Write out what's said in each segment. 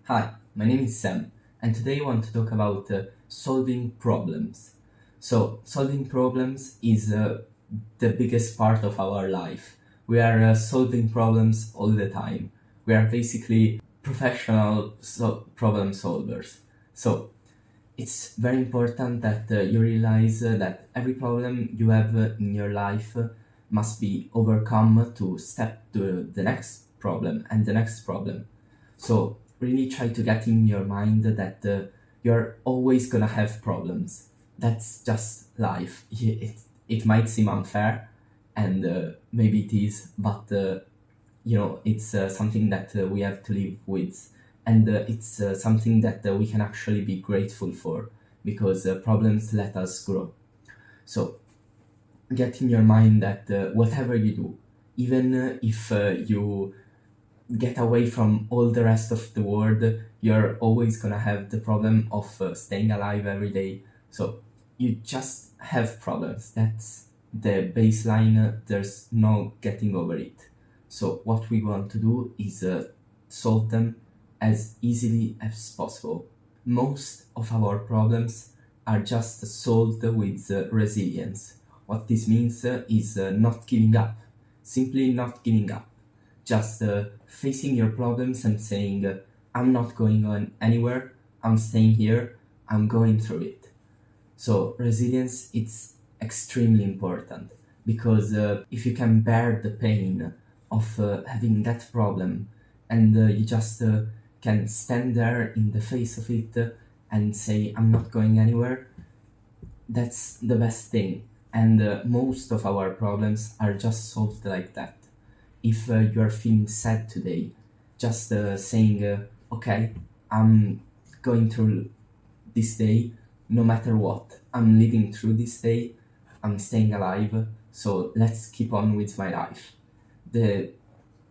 Hi, my name is Sam, and today I want to talk about solving problems. So, solving problems is the biggest part of our life. We are solving problems all the time. We are basically professional problem solvers. So, it's very important that you realize that every problem you have in your life must be overcome to step to the next problem and the next problem. So really try to get in your mind that you're always gonna have problems. That's just life. It might seem unfair, and maybe it is, but it's something that we have to live with, and it's something that we can actually be grateful for because problems let us grow. So get in your mind that whatever you do, even if you get away from all the rest of the world, you're always gonna have the problem of staying alive every day. So you just have problems. That's the baseline. There's no getting over it. So what we want to do is solve them as easily as possible. Most of our problems are just solved with resilience. What this means is not giving up, simply not giving up, just facing your problems and saying, I'm not going on anywhere, I'm staying here, I'm going through it. So resilience, it's extremely important because if you can bear the pain of having that problem and you just can stand there in the face of it and say, I'm not going anywhere, that's the best thing. And most of our problems are just solved like that. If you're feeling sad today, just saying, okay, I'm going through this day no matter what. I'm living through this day, I'm staying alive, so let's keep on with my life. The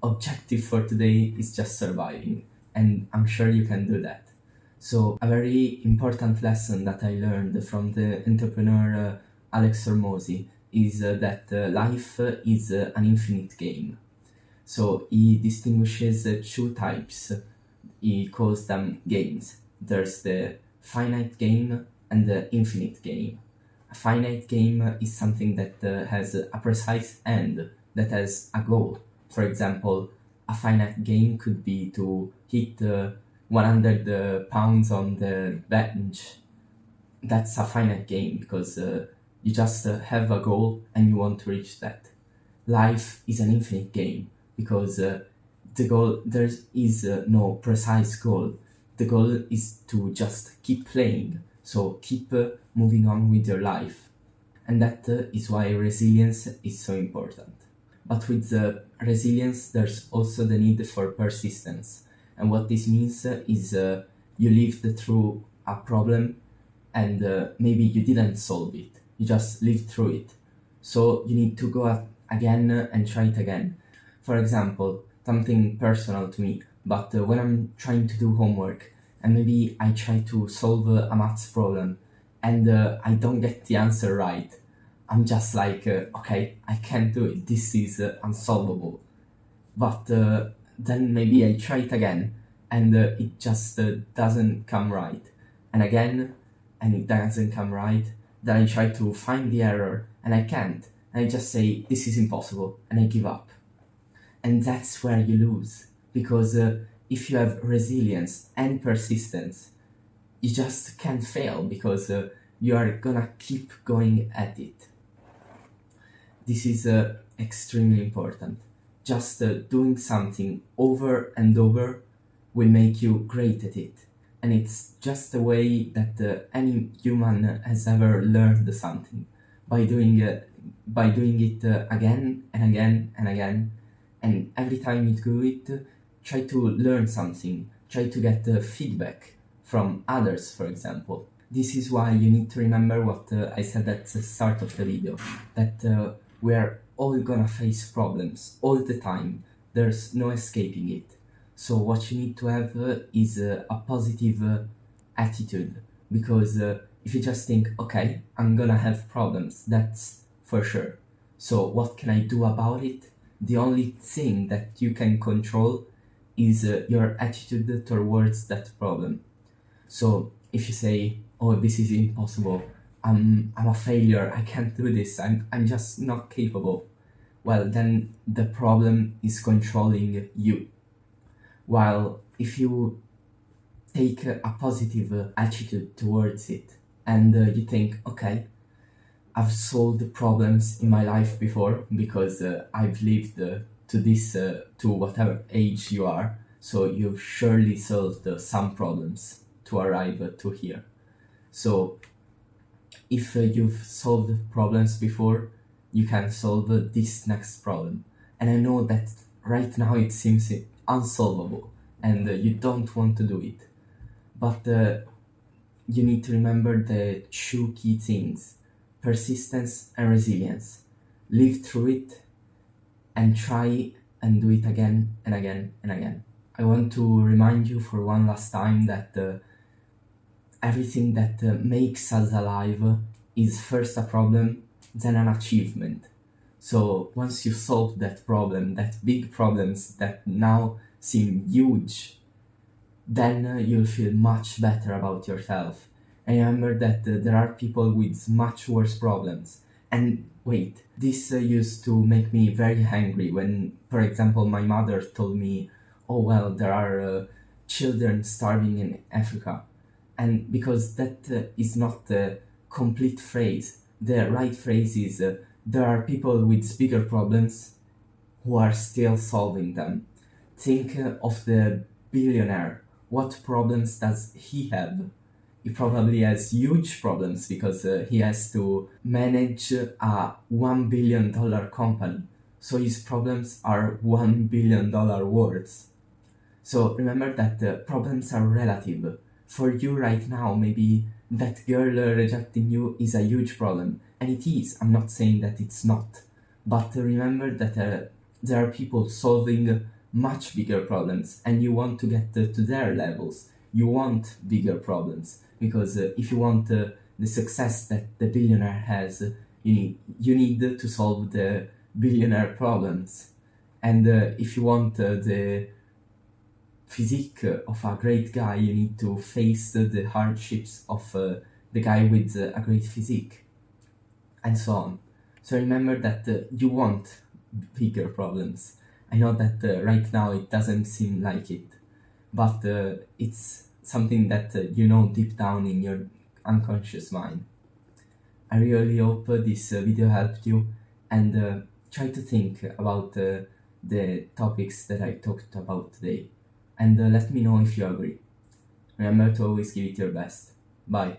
objective for today is just surviving, and I'm sure you can do that. So, a very important lesson that I learned from the entrepreneur Alex Hormozy is that life is an infinite game. So he distinguishes two types. He calls them games. There's the finite game and the infinite game. A finite game is something that has a precise end, that has a goal. For example, a finite game could be to hit 100 pounds on the bench. That's a finite game because you just have a goal and you want to reach that. Life is an infinite game because the goal, there is no precise goal. The goal is to just keep playing, so keep moving on with your life. And that is why resilience is so important. But with resilience, there's also the need for persistence. And what this means is you lived through a problem and maybe you didn't solve it, you just lived through it. So you need to go again and try it again. For example, something personal to me, but when I'm trying to do homework and maybe I try to solve a maths problem and I don't get the answer right, I'm just like, okay, I can't do it, this is unsolvable. But then maybe I try it again and it just doesn't come right. And again, and it doesn't come right. Then I try to find the error and I can't. And I just say, this is impossible, and I give up. And that's where you lose. Because if you have resilience and persistence, you just can't fail because you are gonna keep going at it. This is extremely important. Just doing something over and over will make you great at it. And it's just the way that any human has ever learned something, by doing it again and again and again. And every time you do it, try to learn something, try to get feedback from others, for example. This is why you need to remember what I said at the start of the video, that we are all gonna face problems all the time. There's no escaping it. So what you need to have is a positive attitude, because if you just think, okay, I'm gonna have problems, that's for sure. So what can I do about it? The only thing that you can control is your attitude towards that problem. So if you say, "Oh, this is impossible. I'm a failure. I can't do this. I'm just not capable." Well, then the problem is controlling you. While if you take a positive attitude towards it and you think, "Okay, I've solved problems in my life before because I've lived to whatever age you are, so you've surely solved some problems to arrive to here. So if you've solved problems before, you can solve this next problem. And I know that right now it seems unsolvable and you don't want to do it. But you need to remember the two key things: persistence and resilience. Live through it and try and do it again and again and again. I want to remind you for one last time that everything that makes us alive is first a problem, then an achievement. So once you solve that problem, that big problems that now seem huge, then you'll feel much better about yourself. And remember that there are people with much worse problems. And wait, this used to make me very angry when, for example, my mother told me, "Oh, well, there are children starving in Africa." And because that is not the complete phrase, the right phrase is there are people with bigger problems who are still solving them. Think of the billionaire. What problems does he have? He probably has huge problems because he has to manage a $1 billion company. So his problems are $1 billion worth. So remember that problems are relative. For you right now, maybe that girl rejecting you is a huge problem. And it is. I'm not saying that it's not. But remember that there are people solving much bigger problems and you want to get to their levels. You want bigger problems because if you want the success that the billionaire has, you need to solve the billionaire problems. And if you want the physique of a great guy, you need to face the hardships of the guy with a great physique, and so on. So remember that you want bigger problems. I know that right now it doesn't seem like it, but it's something that you know deep down in your unconscious mind. I really hope this video helped you, and try to think about the topics that I talked about today, and let me know if you agree. Remember to always give it your best. Bye.